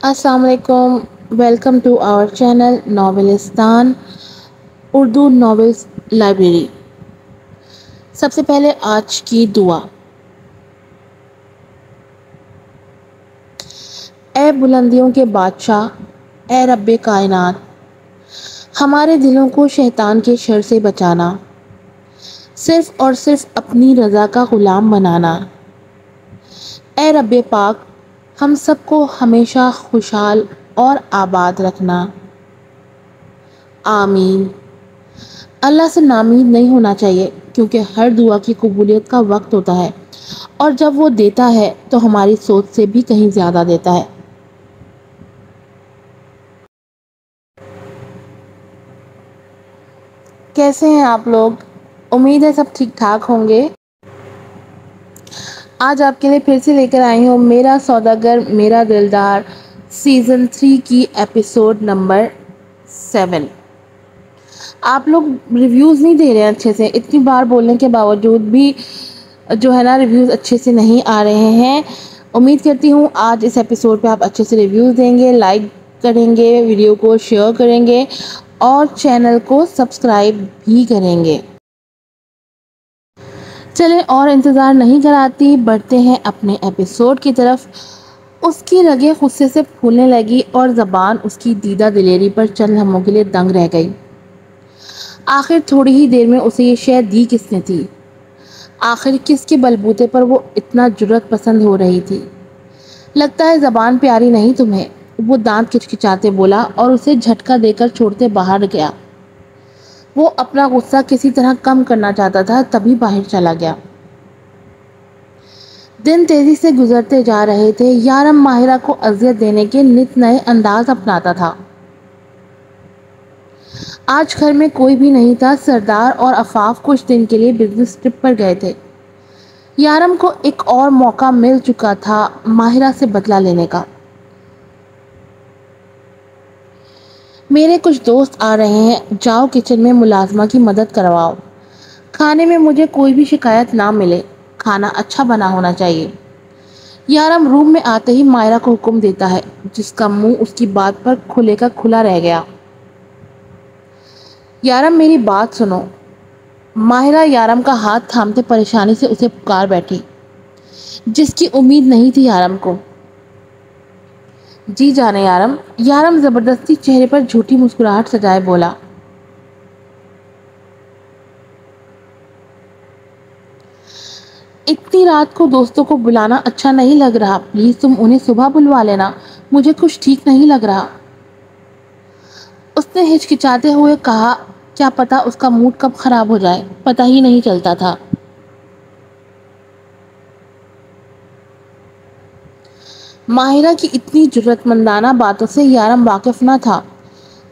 السلام علیکم. Welcome to our channel ناولستان اردو ناولز لائبریری. سب سے پہلے آج کی دعا. اے بلندیوں کے بادشاہ، اے رب کائنات، ہمارے دلوں کو شیطان کے شر سے بچانا، صرف اور صرف اپنی رضا کا غلام بنانا. اے رب پاک، ہم سب کو ہمیشہ خوشحال اور آباد رکھنا. آمین. اللہ سے نامید نہیں ہونا چاہیے، کیونکہ ہر دعا کی قبولیت کا وقت ہوتا ہے، اور جب وہ دیتا ہے تو ہماری سوچ سے بھی کہیں زیادہ دیتا ہے. کیسے ہیں آپ لوگ؟ امید ہے سب ٹھیک ٹھاک ہوں گے. آج آپ کے لیے پھر سے لے کر آئی ہوں میرا سوداگر میرا دلدار سیزن 3 کی ایپیسوڈ نمبر 7. آپ لوگ ریویوز نہیں دے رہے ہیں اچھے سے، اتنی بار بولنے کے باوجود بھی جو ہے نا ریویوز اچھے سے نہیں آ رہے ہیں. امید کرتی ہوں آج اس ایپیسوڈ پہ آپ اچھے سے ریویوز دیں گے، لائک کریں گے، ویڈیو کو شیئر کریں گے اور چینل کو سبسکرائب بھی کریں گے. چلیں اور انتظار نہیں کراتی، بڑھتے ہیں اپنے ایپیسوڈ کی طرف. اس کی رگیں غصے سے پھولنے لگی اور زبان اس کی دیدہ دلیری پر چند لمحوں کے لیے دنگ رہ گئی. آخر تھوڑی ہی دیر میں اسے یہ شے دی کس نے تھی؟ آخر کس کے بلبوتے پر وہ اتنا جرأت پسند ہو رہی تھی؟ لگتا ہے زبان پیاری نہیں تمہیں، وہ دانت کچکچاتے بولا اور اسے جھٹکا دے کر چھوڑتے باہر گیا. وہ اپنا غصہ کسی طرح کم کرنا چاہتا تھا، تبھی باہر چلا گیا. دن تیزی سے گزرتے جا رہے تھے. یارم ماہرہ کو اذیت دینے کے نت نئے انداز اپناتا تھا. آج گھر میں کوئی بھی نہیں تھا. سردار اور عفاف کچھ دن کے لیے بزنس ٹرپ پر گئے تھے. یارم کو ایک اور موقع مل چکا تھا ماہرہ سے بدلہ لینے کا. میرے کچھ دوست آ رہے ہیں، جاؤ کچن میں ملازمہ کی مدد کرواؤ. کھانے میں مجھے کوئی بھی شکایت نہ ملے، کھانا اچھا بنا ہونا چاہیے. یارم روم میں آتے ہی ماہرہ کو حکم دیتا ہے، جس کا منہ اس کی بات پر کھلے کا کھلا رہ گیا. یارم میری بات سنو. ماہرہ یارم کا ہاتھ تھامتے پریشانی سے اسے پکار بیٹھی، جس کی امید نہیں تھی یارم کو. جی جانے یارم. یارم زبردستی چہرے پر جھوٹی مسکراہٹ سجائے بولا. اتنی رات کو دوستوں کو بلانا اچھا نہیں لگ رہا، پلیز تم انہیں صبح بلوا لینا، مجھے کچھ ٹھیک نہیں لگ رہا. اس نے ہچکچاتے ہوئے کہا. کیا پتا اس کا موڈ کب خراب ہو جائے، پتہ ہی نہیں چلتا تھا. ماہرہ کی اتنی جرأت مندانہ باتوں سے یارم واقف نہ تھا.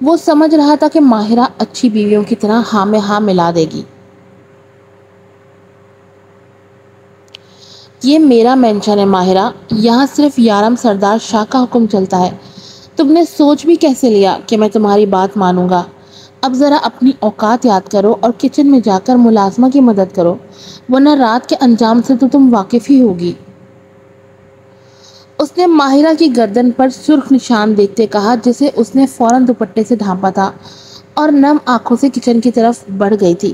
وہ سمجھ رہا تھا کہ ماہرہ اچھی بیویوں کی طرح ہاں میں ہاں ملا دے گی. یہ میرا مینشن ہے ماہرہ، یہاں صرف یارم سردار شاہ کا حکم چلتا ہے. تم نے سوچ بھی کیسے لیا کہ میں تمہاری بات مانوں گا؟ اب ذرا اپنی اوقات یاد کرو اور کچن میں جا کر ملازمہ کی مدد کرو، ورنہ رات کے انجام سے تو تم واقف ہی ہوگی. اس نے ماہرہ کی گردن پر سرخ نشان دیکھتے کہا، جسے اس نے فوراً دوپٹے سے ڈھانپا تھا اور نم آنکھوں سے کچن کی طرف بڑھ گئی تھی.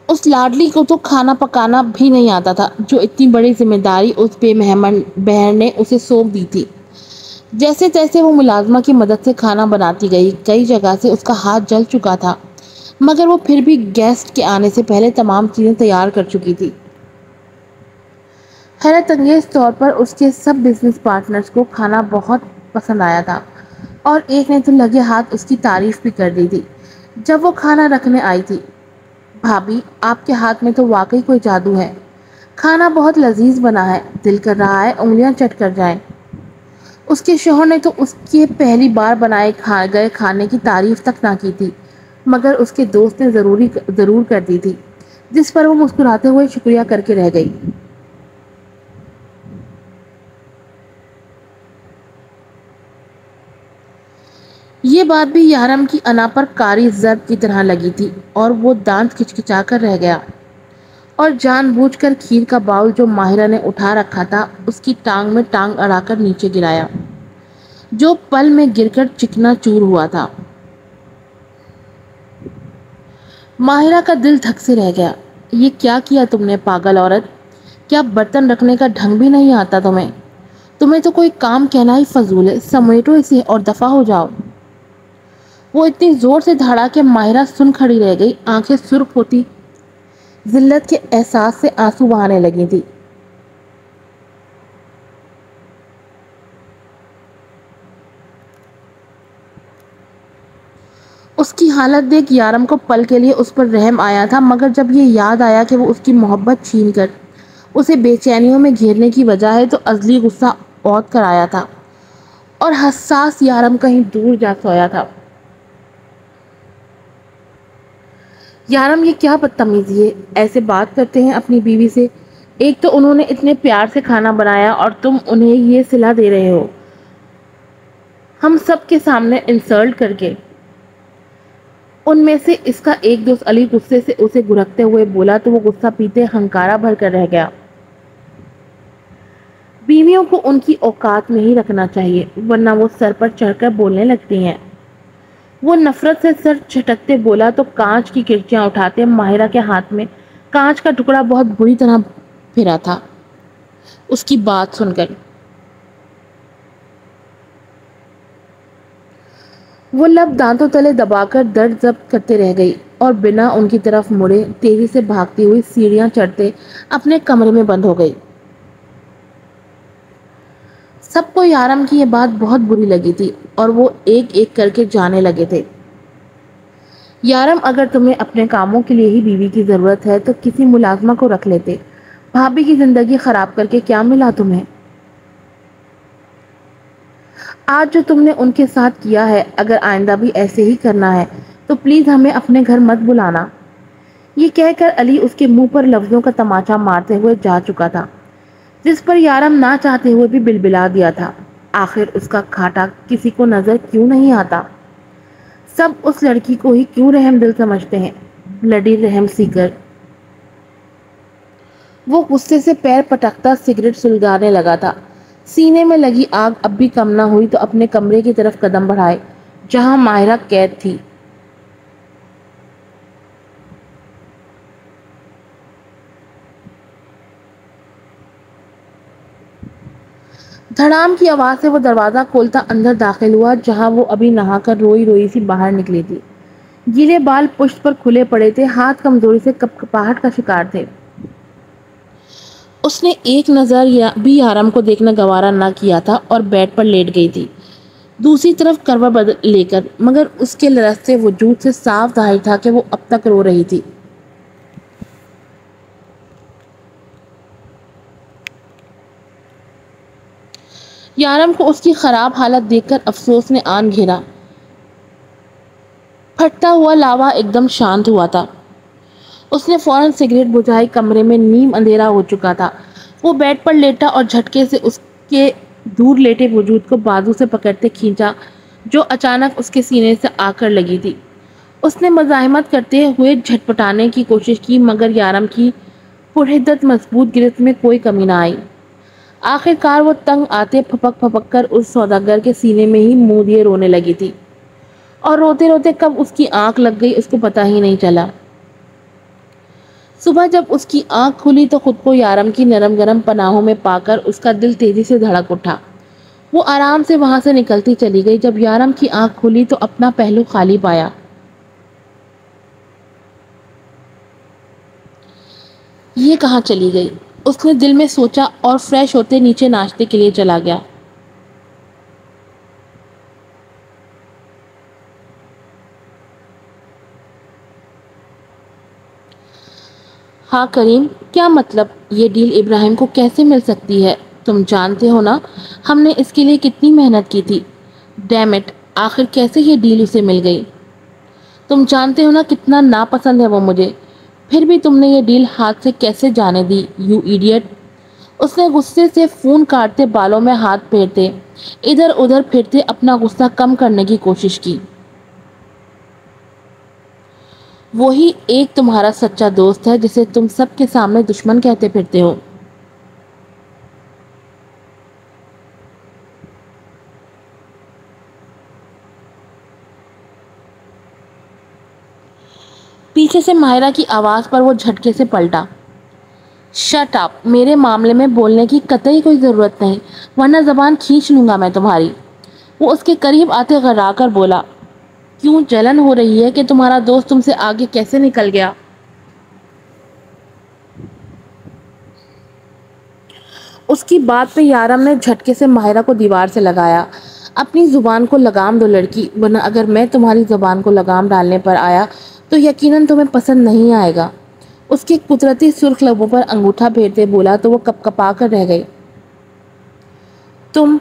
اس لاڈلی کو تو کھانا پکانا بھی نہیں آتا تھا، جو اتنی بڑی ذمہ داری اس بے مہمن بہن نے اسے سونپ دی تھی. جیسے تیسے وہ ملازمہ کی مدد سے کھانا بناتی گئی. کئی جگہ سے اس کا ہاتھ جل چکا تھا، مگر وہ پھر بھی گیسٹ کے آنے سے پہلے تمام چیزیں تیار کر چکی تھی. حیرت انگیز طور پر اس کے سب بزنس پارٹنرز کو کھانا بہت پسند آیا تھا، اور ایک نے تو لگے ہاتھ اس کی تعریف بھی کر دی تھی. جب وہ کھانا رکھنے آئی تھی. بھابھی، آپ کے ہاتھ میں تو واقعی کوئی جادو ہے، کھانا بہت لذیذ بنا ہے، دل کر رہا ہے انگلیاں چٹ کر جائیں. اس کے شوہر نے تو اس کے پہلی بار بنائے گئے کھانے کی تعریف تک نہ کی تھی، مگر اس کے دوست نے ضرور کر دی تھی، جس پر وہ مسکراتے ہوئے شکریہ کر کے رہ گئی. یہ بات بھی یارم کی انا پر کاری ضرب کی طرح لگی تھی اور وہ دانت کچکچا کر رہ گیا. اور جان بوجھ کر کھیر کا باؤل جو ماہرہ نے اٹھا رکھا تھا اس کی ٹانگ میں ٹانگ اڑا کر نیچے گرایا، جو پل میں گر کر چکنا چور ہوا تھا۔ ماہرہ کا دل دھک سے رہ گیا۔ یہ کیا کیا تم نے پاگل عورت؟ کیا برتن رکھنے کا ڈھنگ بھی نہیں آتا تمہیں؟ تمہیں تو کوئی کام کہنا ہی فضول ہے، سمیٹو اسے اور دفع ہو جاؤ۔ وہ اتنی زور سے دھاڑا کہ ماہرہ سن کھڑی رہ گئی، آنکھیں سرخ ہوتی ذلت کے احساس سے آنسو بہانے لگی تھی۔ اس کی حالت دیکھ یارم کو پل کے لیے اس پر رحم آیا تھا، مگر جب یہ یاد آیا کہ وہ اس کی محبت چھین کر اسے بے چینیوں میں گھیرنے کی وجہ ہے تو ازلی غصہ عود کر آیا تھا اور حساس یارم کہیں دور جا سویا تھا۔ یارم یہ کیا بدتمیزی ہے؟ ایسے بات کرتے ہیں اپنی بیوی سے؟ ایک تو انہوں نے اتنے پیار سے کھانا بنایا اور تم انہیں یہ صلہ دے رہے ہو ہم سب کے سامنے انسلٹ کر کے۔ ان میں سے اس کا ایک دوست علی غصے سے اسے گرکتے ہوئے بولا تو وہ غصہ پیتے ہنکارا بھر کر رہ گیا۔ بیویوں کو ان کی اوقات میں ہی رکھنا چاہیے ورنہ وہ سر پر چڑھ کر بولنے لگتی ہیں۔ وہ نفرت سے سر جھٹکتے بولا تو کانچ کی کرچیاں اٹھاتے ماہرہ کے ہاتھ میں کانچ کا ٹکڑا بہت بری طرح پھرا تھا۔ اس کی بات سن کر وہ لب دانتوں تلے دبا کر درد ضبط کرتے رہ گئی اور بنا ان کی طرف مڑے تیزی سے بھاگتی ہوئی سیڑھیاں چڑھتے اپنے کمرے میں بند ہو گئی۔ سب کو یارم کی یہ بات بہت بری لگی تھی اور وہ ایک ایک کر کے جانے لگے تھے۔ یارم اگر تمہیں اپنے کاموں کے لیے ہی بیوی کی ضرورت ہے تو کسی ملازمہ کو رکھ لیتے، بھابھی کی زندگی خراب کر کے کیا ملا تمہیں؟ آج جو تم نے ان کے ساتھ کیا ہے اگر آئندہ بھی ایسے ہی کرنا ہے تو پلیز ہمیں اپنے گھر مت بلانا۔ یہ کہہ کر علی اس کے منہ پر لفظوں کا تماچا مارتے ہوئے جا چکا تھا جس پر یارم نہ چاہتے ہوئے بھی بلبلا دیا تھا۔ آخر اس کا کھاٹا کسی کو نظر کیوں نہیں آتا؟ سب اس لڑکی کو ہی کیوں رحم دل سمجھتے ہیں؟ بلڈی رحم سیکر۔ وہ غصے سے پیر پٹکتا سگریٹ سلگانے لگا تھا۔ سینے میں لگی آگ اب بھی کم نہ ہوئی تو اپنے کمرے کی طرف قدم بڑھائے جہاں ماہرہ قید تھی۔ دھڑام کی آواز سے وہ دروازہ کھولتا اندر داخل ہوا جہاں وہ ابھی نہا کر روئی روئی سی باہر نکلی تھی۔ گیلے بال پشت پر کھلے پڑے تھے، ہاتھ کمزوری سے کپکپاہٹ کا شکار تھے۔ اس نے ایک نظر بھی یارم کو دیکھنا گوارا نہ کیا تھا اور بیڈ پر لیٹ گئی تھی دوسری طرف کروا لے کر، مگر اس کے لرزتے وجود سے صاف ظاہر تھا کہ وہ اب تک رو رہی تھی۔ یارم کو اس کی خراب حالت دیکھ کر افسوس نے آن گھیرا۔ پھٹتا ہوا لاوا ایک دم شانت ہوا تھا۔ اس نے فوراً سگریٹ بجھائی، کمرے میں نیم اندھیرا ہو چکا تھا۔ وہ بیڈ پر لیٹا اور جھٹکے سے اس کے دور لیٹے وجود کو بازو سے پکڑتے کھینچا جو اچانک اس کے سینے سے آ کر لگی تھی۔ اس نے مزاحمت کرتے ہوئے جھٹپٹانے کی کوشش کی مگر یارم کی پرحدت مضبوط گرفت میں کوئی کمی نہ آئی۔ آخر کار وہ تنگ آتے پھپک پھپک کر اس سوداگر کے سینے میں ہی منہ دیے رونے لگی تھی اور روتے روتے کب اس کی آنکھ لگ گئی اس کو پتہ ہی نہیں چلا۔ صبح جب اس کی آنکھ کھلی تو خود کو یارم کی نرم گرم پناہوں میں پا کر اس کا دل تیزی سے دھڑک اٹھا۔ وہ آرام سے وہاں سے نکلتی چلی گئی۔ جب یارم کی آنکھ کھلی تو اپنا پہلو خالی پایا۔ یہ کہاں چلی گئی؟ اس نے دل میں سوچا اور فریش ہوتے نیچے ناشتے کے لیے چلا گیا۔ ہاں کریم، کیا مطلب؟ یہ ڈیل ابراہیم کو کیسے مل سکتی ہے؟ تم جانتے ہو نا ہم نے اس کے لیے کتنی محنت کی تھی۔ ڈیم اٹ، آخر کیسے یہ ڈیل اسے مل گئی؟ تم جانتے ہو نا کتنا ناپسند ہے وہ مجھے، پھر بھی تم نے یہ ڈیل ہاتھ سے کیسے جانے دی، یو ایڈیٹ؟ اس نے غصے سے فون کاٹتے بالوں میں ہاتھ پھیرتے ادھر ادھر پھرتے اپنا غصہ کم کرنے کی کوشش کی۔ وہی ایک تمہارا سچا دوست ہے جسے تم سب کے سامنے دشمن کہتے پھرتے ہو۔ پیچھے سے ماہرہ کی آواز پر وہ جھٹکے سے پلٹا۔ شٹ اپ، میرے معاملے میں بولنے کی قطعی کوئی ضرورت نہیں، ورنہ زبان کھینچ لوں گا میں تمہاری۔ وہ اس کے قریب آتے غرا کر بولا، کیوں جلن ہو رہی ہے کہ تمہارا دوست تم سے آگے کیسے نکل گیا؟ اس کی بات پہ یارم نے جھٹکے سے ماہرہ کو دیوار سے لگایا۔ اپنی زبان کو لگام دو لڑکی، ورنہ اگر میں تمہاری زبان کو لگام ڈالنے پر آیا تو یقیناً تمہیں پسند نہیں آئے گا۔ اس کے قدرتی سرخ لبوں پر انگوٹھا پھیرتے بولا تو وہ کپ کپا کر رہ گئی۔ تم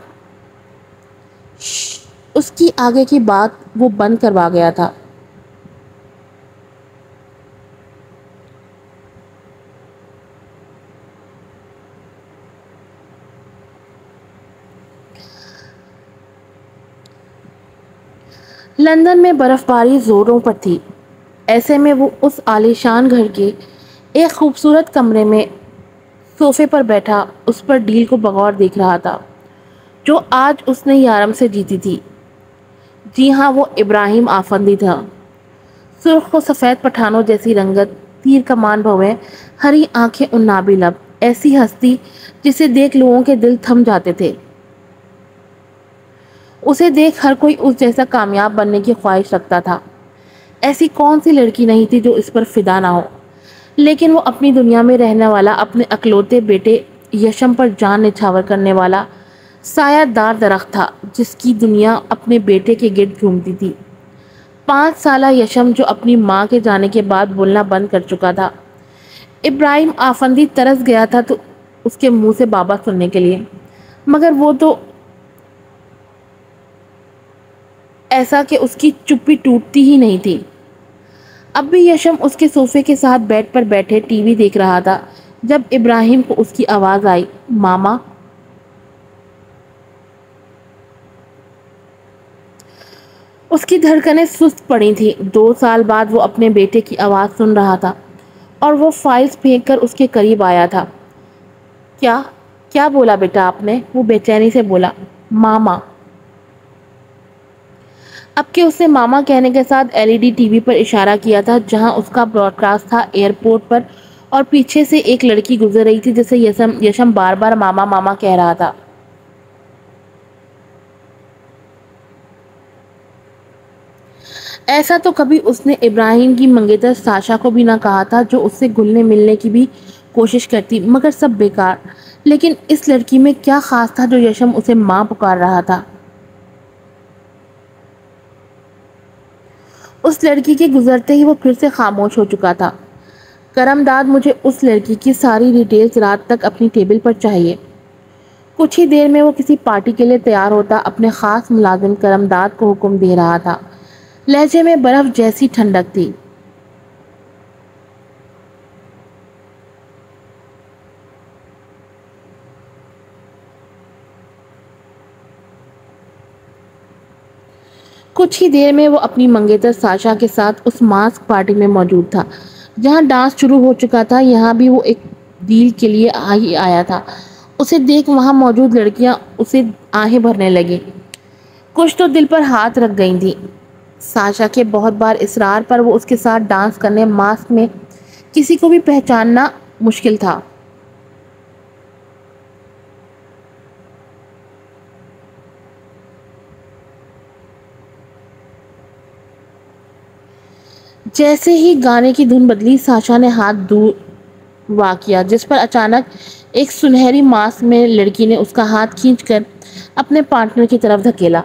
اس کی آگے کی بات وہ بند کروا گیا تھا۔ لندن میں برف باری زوروں پر تھی، ایسے میں وہ اس عالیشان گھر کے ایک خوبصورت کمرے میں صوفے پر بیٹھا اس پر ڈیل کو بغور دیکھ رہا تھا جو آج اس نے یارم سے جیتی تھی۔ جی ہاں، وہ ابراہیم آفندی تھا۔ سرخ و سفید پٹھانوں جیسی رنگت، تیر کمان بھویں، ہری آنکھیں، عنابی لب، ایسی ہستی جسے دیکھ لوگوں کے دل تھم جاتے تھے۔ اسے دیکھ ہر کوئی اس جیسا کامیاب بننے کی خواہش رکھتا تھا۔ ایسی کون سی لڑکی نہیں تھی جو اس پر فدا نہ ہو، لیکن وہ اپنی دنیا میں رہنے والا، اپنے اکلوتے بیٹے یشم پر جان نچھاور کرنے والا سایہ دار درخت تھا جس کی دنیا اپنے بیٹے کے گرد گھومتی تھی۔ 5 سالہ یشم جو اپنی ماں کے جانے کے بعد بولنا بند کر چکا تھا۔ ابراہیم آفندی ترس گیا تھا تو اس کے منہ سے بابا سننے کے لیے، مگر وہ تو ایسا کہ اس کی چپی ٹوٹتی ہی نہیں تھی۔ اب بھی یشم اس کے صوفے کے ساتھ بیڈ پر بیٹھے ٹی وی دیکھ رہا تھا جب ابراہیم کو اس کی آواز آئی، ماما۔ اس کی دھڑکنیں سست پڑی تھی۔ 2 سال بعد وہ اپنے بیٹے کی آواز سن رہا تھا اور وہ فائلز پھینک کر اس کے قریب آیا تھا۔ کیا بولا بیٹا آپ نے؟ وہ بے چینی سے بولا، ماما۔ اب کہ اس نے ماما کہنے کے ساتھ LED ٹی وی پر اشارہ کیا تھا جہاں اس کا براڈ کاسٹ تھا ایئرپورٹ پر، اور پیچھے سے ایک لڑکی گزر رہی تھی جسے یشم بار بار ماما ماما کہہ رہا تھا۔ ایسا تو کبھی اس نے ابراہیم کی منگیتر ساشا کو بھی نہ کہا تھا جو اس سے گھلنے ملنے کی بھی کوشش کرتی، مگر سب بیکار۔ لیکن اس لڑکی میں کیا خاص تھا جو یشم اسے ماں پکار رہا تھا؟ اس لڑکی کے گزرتے ہی وہ پھر سے خاموش ہو چکا تھا۔ کرم داد، مجھے اس لڑکی کی ساری ڈیٹیلز رات تک اپنی ٹیبل پر چاہیے۔ کچھ ہی دیر میں وہ کسی پارٹی کے لیے تیار ہوتا، اپنے خاص ملازم کرم داد کو حکم دے رہا تھا۔ لہجے میں برف جیسی ٹھنڈک تھی۔ کچھ ہی دیر میں وہ اپنی منگیتر ساشا کے ساتھ اس ماسک پارٹی میں موجود تھا جہاں ڈانس شروع ہو چکا تھا۔ یہاں بھی وہ ایک ڈیل کے لیے ہی آیا تھا۔ اسے دیکھ وہاں موجود لڑکیاں اسے آہیں بھرنے لگیں، کچھ تو دل پر ہاتھ رکھ گئی تھی۔ ساشا کے بہت بار اصرار پر وہ اس کے ساتھ ڈانس کرنے، ماسک میں کسی کو بھی پہچاننا مشکل تھا۔ جیسے ہی گانے کی دھن بدلی، ساشا نے ہاتھ دور وا کیا جس پر اچانک ایک سنہری ماسک میں لڑکی نے اس کا ہاتھ کھینچ کر اپنے پارٹنر کی طرف دھکیلا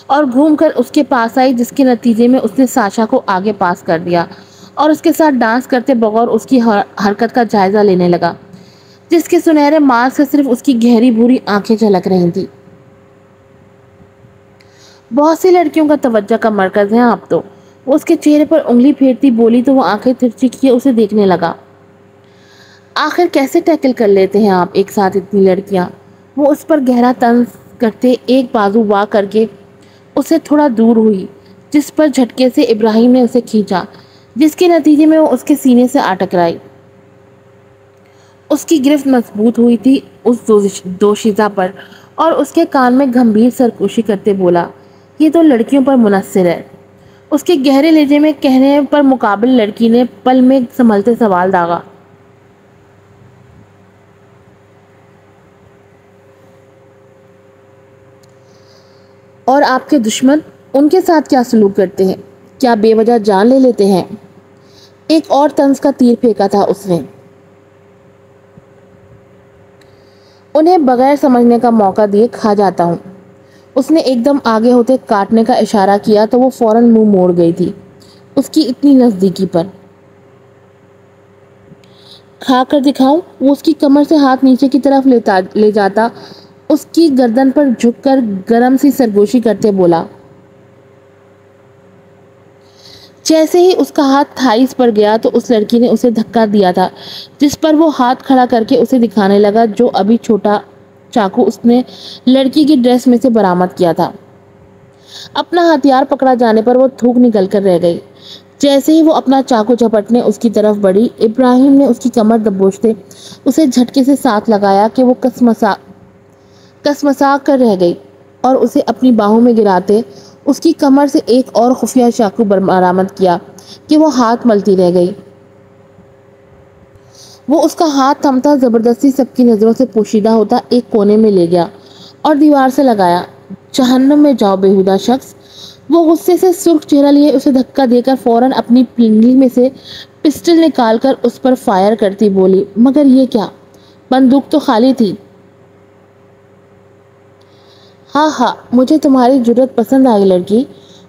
اور گھوم کر اس کے پاس آئی، جس کے نتیجے میں اس نے ساشا کو آگے پاس کر دیا اور اس کے ساتھ ڈانس کرتے بغور اس کی حرکت کا جائزہ لینے لگا جس کے سنہرے ماسک سے صرف اس کی گہری بھوری آنکھیں جھلک رہی تھیں۔ بہت سی لڑکیوں کا توجہ کا مرکز ہے آپ تو۔ وہ اس کے چہرے پر انگلی پھیرتی بولی تو وہ آنکھیں ترچھی کیے اسے دیکھنے لگا۔ آخر کیسے ٹیکل کر لیتے ہیں آپ ایک ساتھ اتنی لڑکیاں؟ وہ اس پر گہرا طنز کرتے ایک بازو وا کر کے اسے تھوڑا دور ہوئی، جس پر جھٹکے سے ابراہیم نے اسے کھینچا، جس کے نتیجے میں وہ اس کے سینے سے آ ٹکرائی۔ اس کی گرفت مضبوط ہوئی تھی اس دوشیزہ پر، اور اس کے کان میں گھمبیر سرگوشی کرتے بولا، یہ تو لڑکیوں پر منحصر ہے۔ اس کے گہرے لہجے میں کہنے پر مقابل لڑکی نے پل میں سنبھلتے سوال داغا۔ اور آپ کے دشمن ان کے ساتھ کیا سلوک کرتے ہیں؟ کیا بے وجہ جان لے لیتے ہیں؟ ایک اور طنز کا تیر پھینکا تھا اس نے۔ انہیں بغیر سمجھنے کا موقع دیے کھا جاتا ہوں۔ اس نے ایک دم آگے ہوتے کاٹنے کا اشارہ کیا تو وہ فوراً منہ موڑ گئی تھی اس کی اتنی نزدیکی پر۔ کھا کر دکھاؤں؟ وہ اس کی کمر سے ہاتھ نیچے کی طرف لے جاتا اس کی گردن پر جھک کر گرم سی سرگوشی کرتے بولا۔ جیسے ہی اس کا ہاتھ تھائیس پر گیا تو اس لڑکی نے اسے دھکا دیا تھا، جس پر وہ ہاتھ کھڑا کر کے اسے دکھانے لگا جو ابھی چھوٹا چاقو اس نے لڑکی کی ڈریس میں سے برآمد کیا تھا۔ اپنا ہتھیار پکڑا جانے پر وہ تھوک نکل کر رہ گئی۔ جیسے ہی وہ اپنا چاقو جھپٹنے اس کی طرف بڑھی، ابراہیم نے اس کی کمر دبوچتے اسے جھٹکے سے ساتھ لگایا کہ وہ کسمسا کر رہ گئی، اور اسے اپنی باہوں میں گراتے اس کی کمر سے ایک اور خفیہ چاقو برآمد کیا کہ وہ ہاتھ ملتی رہ گئی۔ وہ اس کا ہاتھ تھمتا زبردستی سب کی نظروں سے پوشیدہ ہوتا ایک کونے میں لے گیا اور دیوار سے لگایا۔ جہنم میں جاؤ بےہودہ شخص! وہ غصے سے سرخ چہرہ لیے اسے دھکا دے کر فوراً اپنی پنڈلی میں سے پسٹل نکال کر اس پر فائر کرتی بولی، مگر یہ کیا؟ بندوق تو خالی تھی۔ ہاں ہاں، مجھے تمہاری جرأت پسند آئی لڑکی۔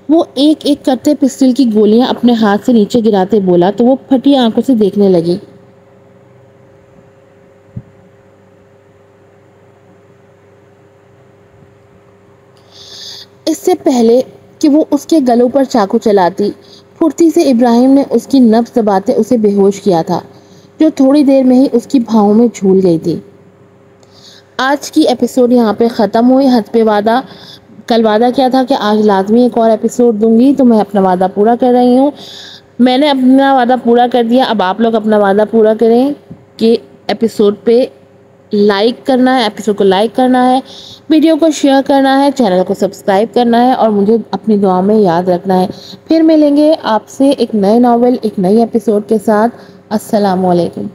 وہ ایک ایک کرتے پسٹل کی گولیاں اپنے ہاتھ سے نیچے گراتے بولا تو وہ پھٹی آنکھوں سے دیکھنے لگی۔ اس سے پہلے کہ وہ اس کے گلوں پر چاقو چلاتی، پھرتی سے ابراہیم نے اس کی نبض دباتے اسے بے ہوش کیا تھا، جو تھوڑی دیر میں ہی اس کی بھاؤں میں جھول گئی تھی۔ آج کی ایپیسوڈ یہاں پہ ختم ہوئی۔ حسب وعدہ کل وعدہ کیا تھا کہ آج لازمی ایک اور ایپیسوڈ دوں گی، تو میں اپنا وعدہ پورا کر رہی ہوں۔ میں نے اپنا وعدہ پورا کر دیا، اب آپ لوگ اپنا وعدہ پورا کریں کہ ایپیسوڈ پہ لائک کرنا ہے، ایپیسوڈ کو لائک کرنا ہے، ویڈیو کو شیئر کرنا ہے، چینل کو سبسکرائب کرنا ہے، اور مجھے اپنی دعا میں یاد رکھنا ہے۔ پھر ملیں گے آپ سے ایک نئے ناول، ایک نئی ایپیسوڈ کے ساتھ۔ السلام علیکم۔